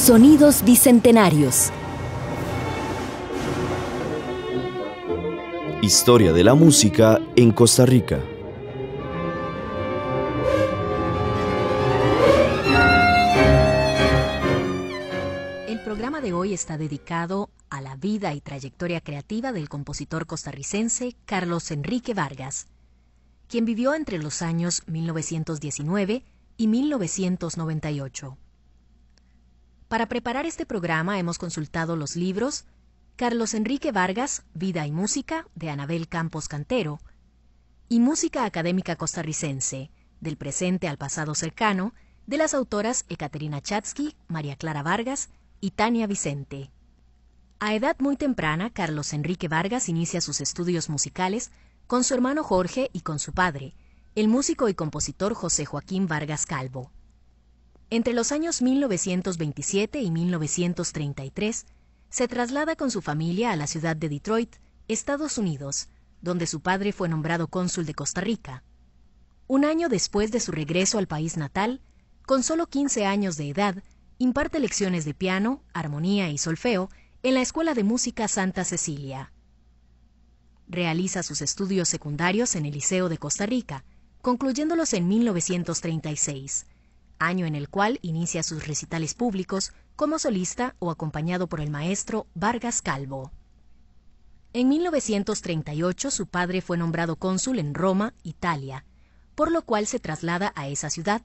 Sonidos bicentenarios. Historia de la música en Costa Rica. El programa de hoy está dedicado a la vida y trayectoria creativa del compositor costarricense Carlos Enrique Vargas, quien vivió entre los años 1919 y 1998. Para preparar este programa hemos consultado los libros Carlos Enrique Vargas, Vida y Música, de Anabel Campos Cantero, y Música Académica Costarricense, del presente al pasado cercano, de las autoras Ekaterina Chatsky, María Clara Vargas y Tania Vicente. A edad muy temprana, Carlos Enrique Vargas inicia sus estudios musicales con su hermano Jorge y con su padre, el músico y compositor José Joaquín Vargas Calvo. Entre los años 1927 y 1933, se traslada con su familia a la ciudad de Detroit, Estados Unidos, donde su padre fue nombrado cónsul de Costa Rica. Un año después de su regreso al país natal, con solo 15 años de edad, imparte lecciones de piano, armonía y solfeo en la Escuela de Música Santa Cecilia. Realiza sus estudios secundarios en el Liceo de Costa Rica, concluyéndolos en 1936, año en el cual inicia sus recitales públicos como solista o acompañado por el maestro Vargas Calvo. En 1938 su padre fue nombrado cónsul en Roma, Italia, por lo cual se traslada a esa ciudad.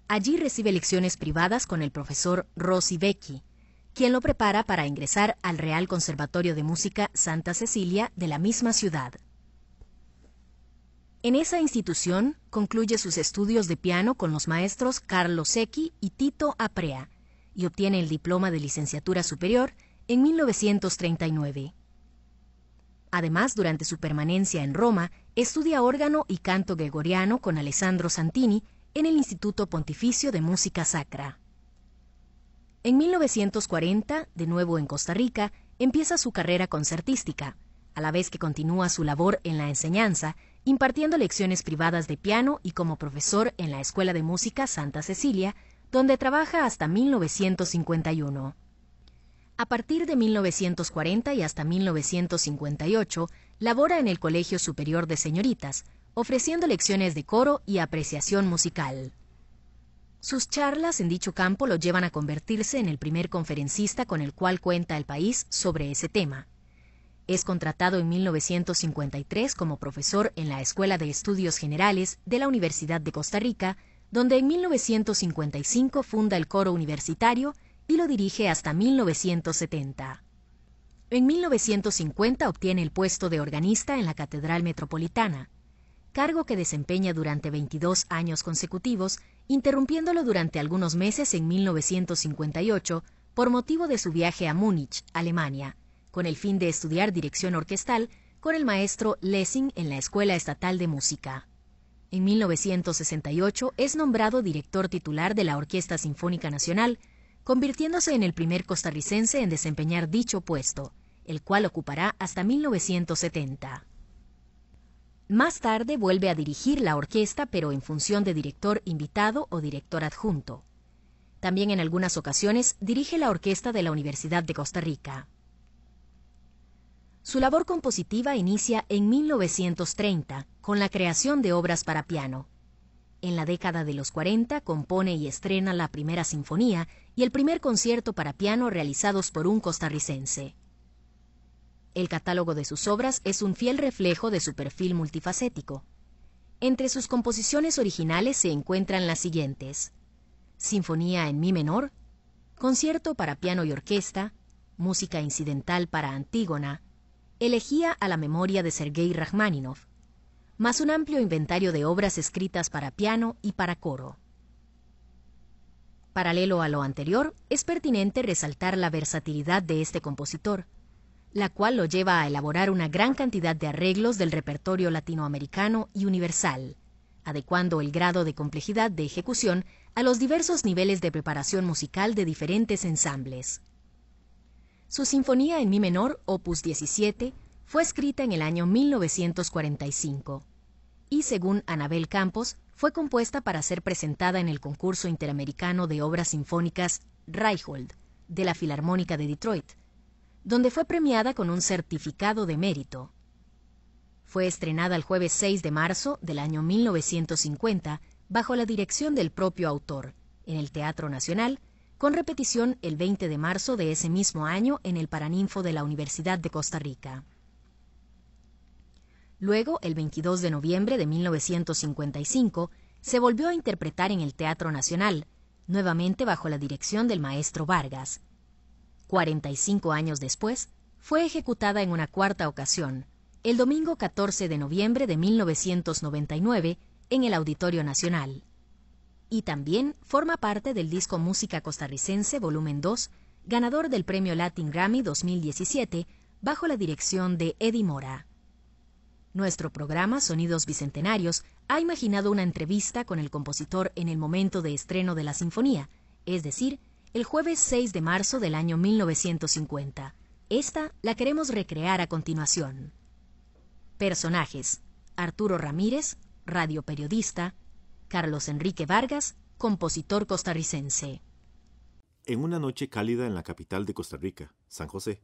Allí recibe lecciones privadas con el profesor Rossi Vecchi, quien lo prepara para ingresar al Real Conservatorio de Música Santa Cecilia de la misma ciudad. En esa institución concluye sus estudios de piano con los maestros Carlos Secchi y Tito Aprea y obtiene el diploma de licenciatura superior en 1939. Además, durante su permanencia en Roma, estudia órgano y canto gregoriano con Alessandro Santini en el Instituto Pontificio de Música Sacra. En 1940, de nuevo en Costa Rica, empieza su carrera concertística, a la vez que continúa su labor en la enseñanza, impartiendo lecciones privadas de piano y como profesor en la Escuela de Música Santa Cecilia, donde trabaja hasta 1951. A partir de 1940 y hasta 1958, labora en el Colegio Superior de Señoritas, ofreciendo lecciones de coro y apreciación musical. Sus charlas en dicho campo lo llevan a convertirse en el primer conferencista con el cual cuenta el país sobre ese tema. Es contratado en 1953 como profesor en la Escuela de Estudios Generales de la Universidad de Costa Rica, donde en 1955 funda el coro universitario y lo dirige hasta 1970. En 1950 obtiene el puesto de organista en la Catedral Metropolitana, cargo que desempeña durante 22 años consecutivos, interrumpiéndolo durante algunos meses en 1958 por motivo de su viaje a Múnich, Alemania, con el fin de estudiar dirección orquestal con el maestro Lessing en la Escuela Estatal de Música. En 1968 es nombrado director titular de la Orquesta Sinfónica Nacional, convirtiéndose en el primer costarricense en desempeñar dicho puesto, el cual ocupará hasta 1970. Más tarde vuelve a dirigir la orquesta, pero en función de director invitado o director adjunto. También en algunas ocasiones dirige la orquesta de la Universidad de Costa Rica. Su labor compositiva inicia en 1930 con la creación de obras para piano. En la década de los 40 compone y estrena la primera sinfonía y el primer concierto para piano realizados por un costarricense. El catálogo de sus obras es un fiel reflejo de su perfil multifacético. Entre sus composiciones originales se encuentran las siguientes: Sinfonía en Mi menor, Concierto para piano y orquesta, Música incidental para Antígona, Elegía a la memoria de Sergei Rachmaninov, más un amplio inventario de obras escritas para piano y para coro. Paralelo a lo anterior, es pertinente resaltar la versatilidad de este compositor, la cual lo lleva a elaborar una gran cantidad de arreglos del repertorio latinoamericano y universal, adecuando el grado de complejidad de ejecución a los diversos niveles de preparación musical de diferentes ensambles. Su Sinfonía en Mi menor, opus 17, fue escrita en el año 1945 y, según Anabel Campos, fue compuesta para ser presentada en el concurso interamericano de obras sinfónicas Reichhold, de la Filarmónica de Detroit, donde fue premiada con un certificado de mérito. Fue estrenada el jueves 6 de marzo del año 1950 bajo la dirección del propio autor, en el Teatro Nacional, con repetición el 20 de marzo de ese mismo año en el Paraninfo de la Universidad de Costa Rica. Luego, el 22 de noviembre de 1955, se volvió a interpretar en el Teatro Nacional, nuevamente bajo la dirección del maestro Vargas. 45 años después, fue ejecutada en una cuarta ocasión, el domingo 14 de noviembre de 1999, en el Auditorio Nacional. Y también forma parte del disco Música Costarricense Volumen 2, ganador del Premio Latin Grammy 2017, bajo la dirección de Eddie Mora. Nuestro programa Sonidos Bicentenarios ha imaginado una entrevista con el compositor en el momento de estreno de la sinfonía, es decir, el jueves 6 de marzo del año 1950. Esta la queremos recrear a continuación. Personajes: Arturo Ramírez, radioperiodista; Carlos Enrique Vargas, compositor costarricense. En una noche cálida en la capital de Costa Rica, San José,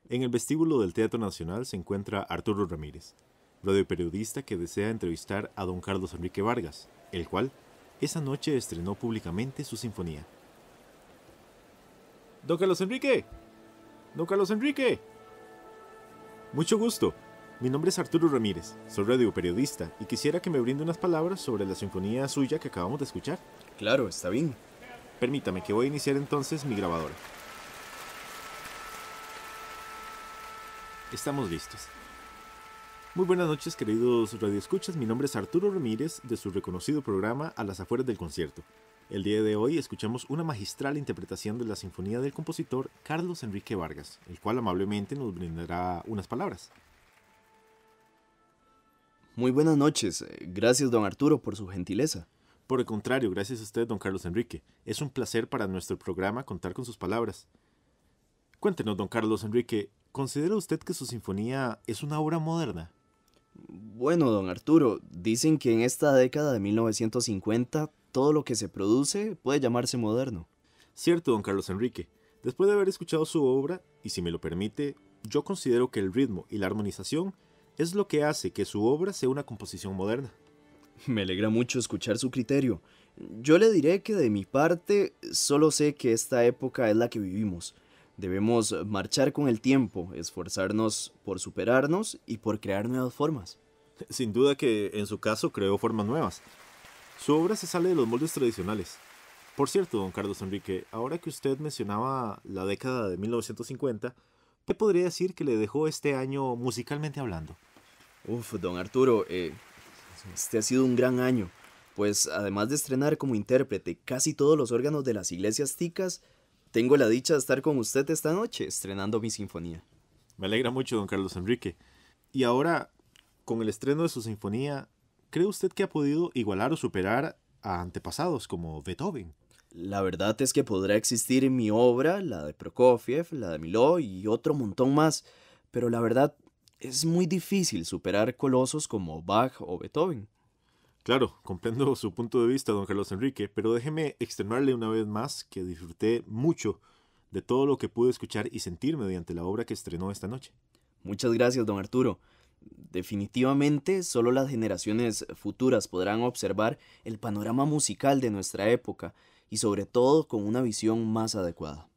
en el vestíbulo del Teatro Nacional se encuentra Arturo Ramírez, radioperiodista que desea entrevistar a don Carlos Enrique Vargas, el cual esa noche estrenó públicamente su sinfonía. ¡Don Carlos Enrique! ¡Don Carlos Enrique! Mucho gusto. Mi nombre es Arturo Ramírez, soy radioperiodista y quisiera que me brinde unas palabras sobre la sinfonía suya que acabamos de escuchar. Claro, está bien. Permítame que voy a iniciar entonces mi grabadora. Estamos listos. Muy buenas noches, queridos radioescuchas. Mi nombre es Arturo Ramírez, de su reconocido programa A las afueras del concierto. El día de hoy escuchamos una magistral interpretación de la sinfonía del compositor Carlos Enrique Vargas, el cual amablemente nos brindará unas palabras. Muy buenas noches. Gracias, don Arturo, por su gentileza. Por el contrario, gracias a usted, don Carlos Enrique. Es un placer para nuestro programa contar con sus palabras. Cuéntenos, don Carlos Enrique, ¿considera usted que su sinfonía es una obra moderna? Bueno, don Arturo, dicen que en esta década de 1950 todo lo que se produce puede llamarse moderno. Cierto, don Carlos Enrique. Después de haber escuchado su obra, y si me lo permite, yo considero que el ritmo y la armonización es lo que hace que su obra sea una composición moderna. Me alegra mucho escuchar su criterio. Yo le diré que de mi parte solo sé que esta época es la que vivimos. Debemos marchar con el tiempo, esforzarnos por superarnos y por crear nuevas formas. Sin duda que en su caso creó formas nuevas. Su obra se sale de los moldes tradicionales. Por cierto, don Carlos Enrique, ahora que usted mencionaba la década de 1950, ¿qué podría decir que le dejó este año musicalmente hablando? Don Arturo, este ha sido un gran año, pues además de estrenar como intérprete casi todos los órganos de las iglesias ticas, tengo la dicha de estar con usted esta noche estrenando mi sinfonía. Me alegra mucho, don Carlos Enrique. Y ahora, con el estreno de su sinfonía, ¿cree usted que ha podido igualar o superar a antepasados como Beethoven? La verdad es que podrá existir en mi obra, la de Prokofiev, la de Miló y otro montón más, pero la verdad es muy difícil superar colosos como Bach o Beethoven. Claro, comprendo su punto de vista, don Carlos Enrique, pero déjeme externarle una vez más que disfruté mucho de todo lo que pude escuchar y sentir mediante la obra que estrenó esta noche. Muchas gracias, don Arturo. Definitivamente, solo las generaciones futuras podrán observar el panorama musical de nuestra época y sobre todo con una visión más adecuada.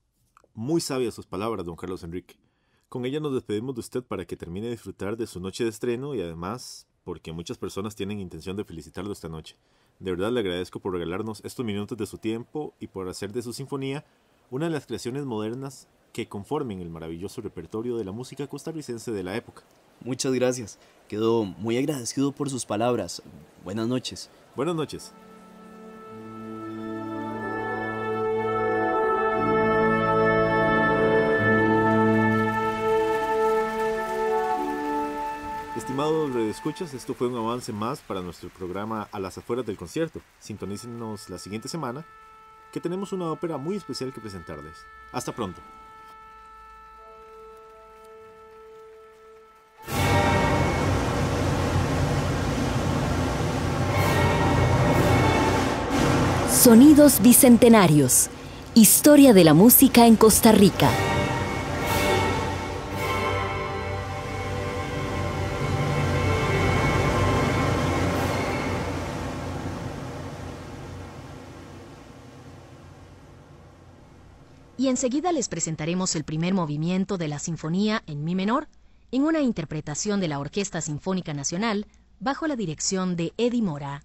Muy sabias sus palabras, don Carlos Enrique. Con ella nos despedimos de usted para que termine de disfrutar de su noche de estreno y además porque muchas personas tienen intención de felicitarlo esta noche. De verdad le agradezco por regalarnos estos minutos de su tiempo y por hacer de su sinfonía una de las creaciones modernas que conformen el maravilloso repertorio de la música costarricense de la época. Muchas gracias. Quedo muy agradecido por sus palabras. Buenas noches. Buenas noches. Estimados radioescuchas, esto fue un avance más para nuestro programa A las afueras del concierto. Sintonícenos la siguiente semana, que tenemos una ópera muy especial que presentarles. Hasta pronto. Sonidos Bicentenarios. Historia de la música en Costa Rica. Y enseguida les presentaremos el primer movimiento de la Sinfonía en Mi menor, en una interpretación de la Orquesta Sinfónica Nacional, bajo la dirección de Eddie Mora.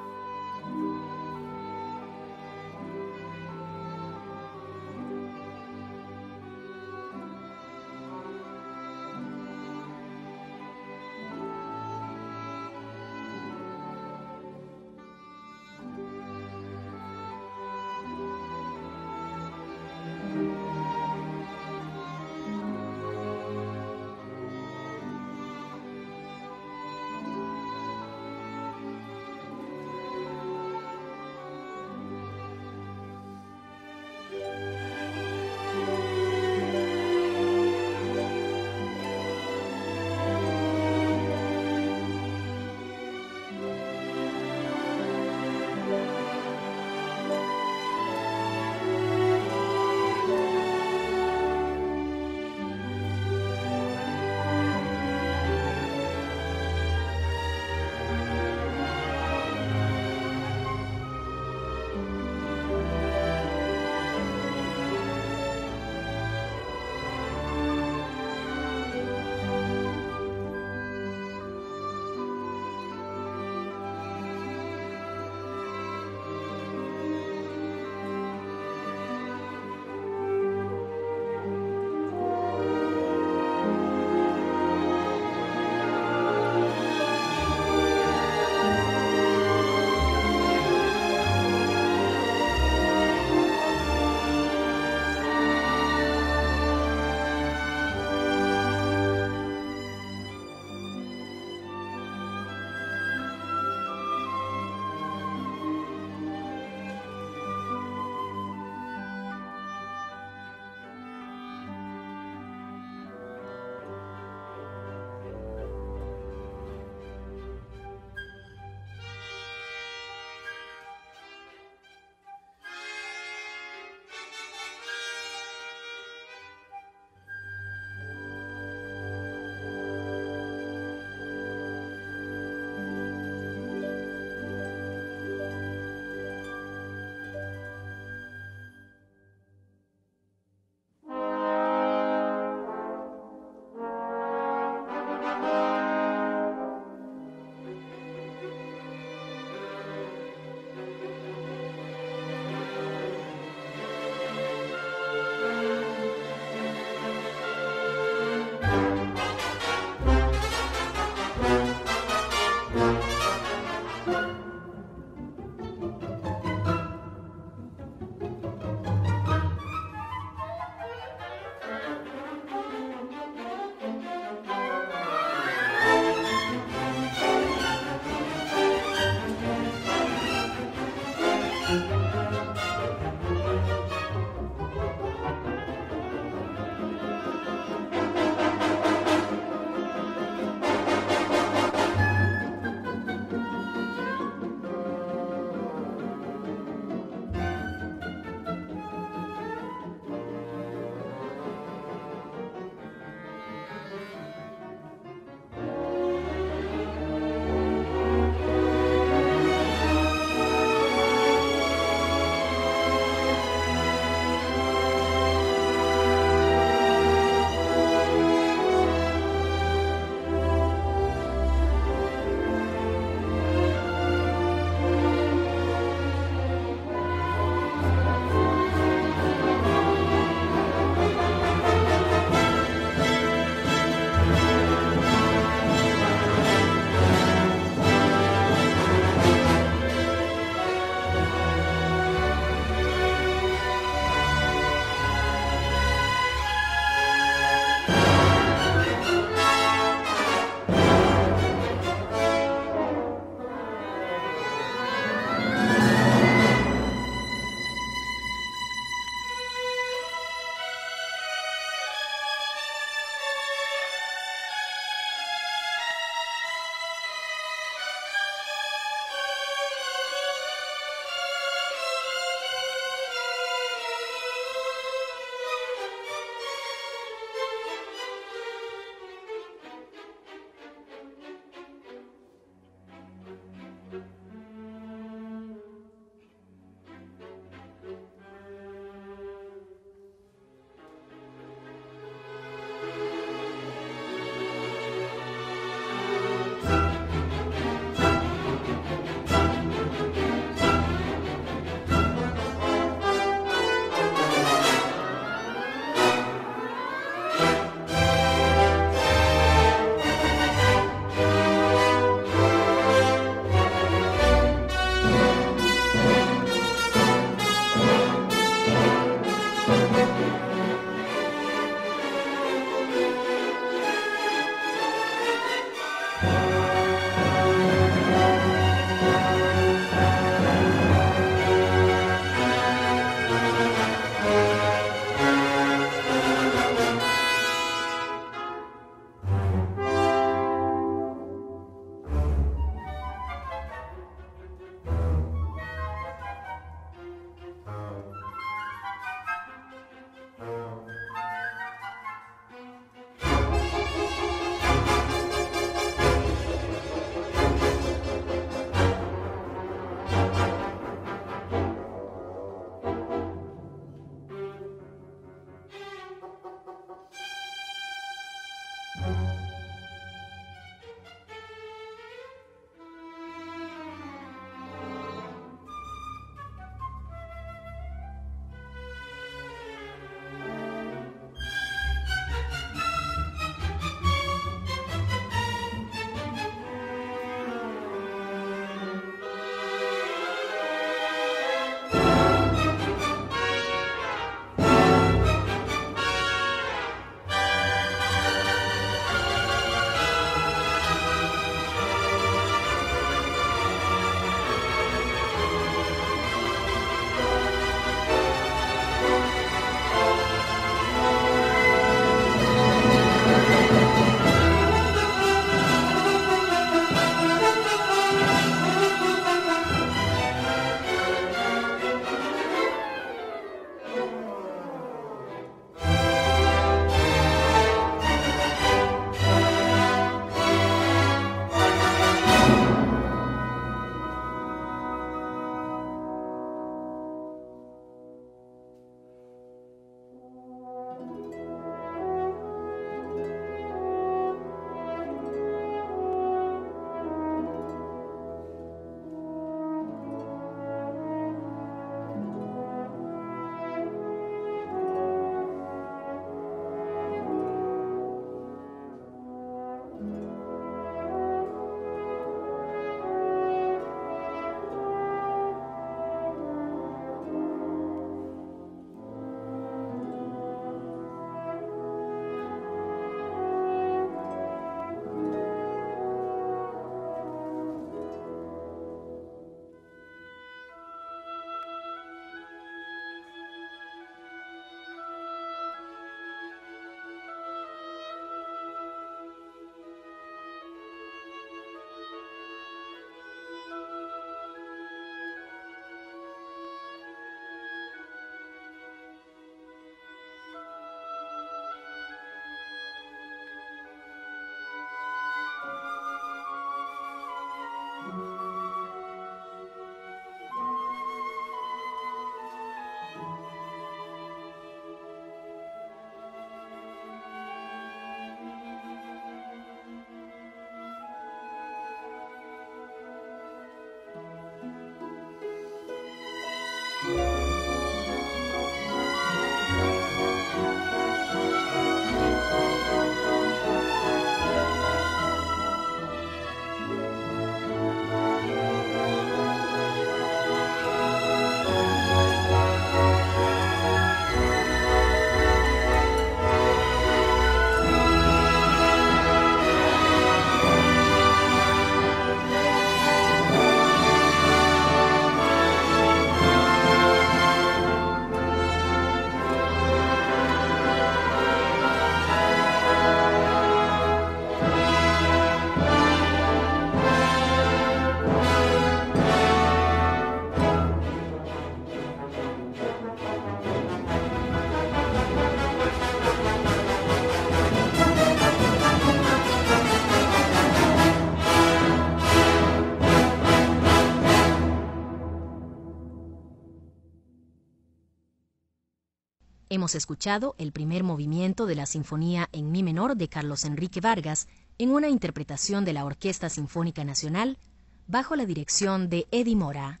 Hemos escuchado el primer movimiento de la Sinfonía en Mi menor de Carlos Enrique Vargas en una interpretación de la Orquesta Sinfónica Nacional bajo la dirección de Eddie Mora.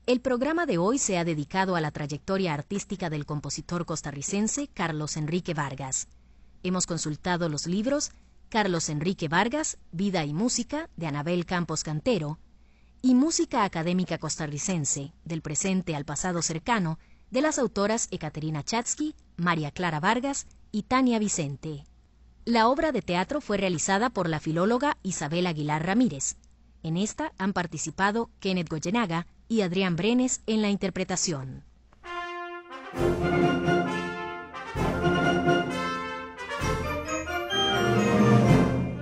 El programa de hoy se ha dedicado a la trayectoria artística del compositor costarricense Carlos Enrique Vargas. Hemos consultado los libros Carlos Enrique Vargas, Vida y Música, de Anabel Campos Cantero, y Música Académica Costarricense, del presente al pasado cercano, de las autoras Ekaterina Chatsky, María Clara Vargas y Tania Vicente. La obra de teatro fue realizada por la filóloga Isabel Aguilar Ramírez. En esta han participado Kenneth Goyenaga y Adrián Brenes en la interpretación.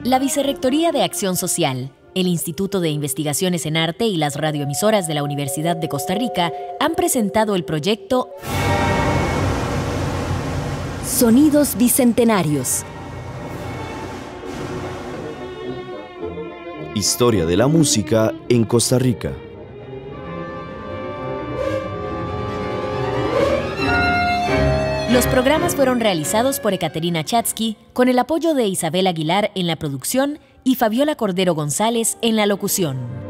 La Vicerrectoría de Acción Social, el Instituto de Investigaciones en Arte y las radioemisoras de la Universidad de Costa Rica han presentado el proyecto Sonidos Bicentenarios. Historia de la música en Costa Rica. Los programas fueron realizados por Ekaterina Chatsky con el apoyo de Isabel Aguilar en la producción y Fabiola Cordero González en la locución.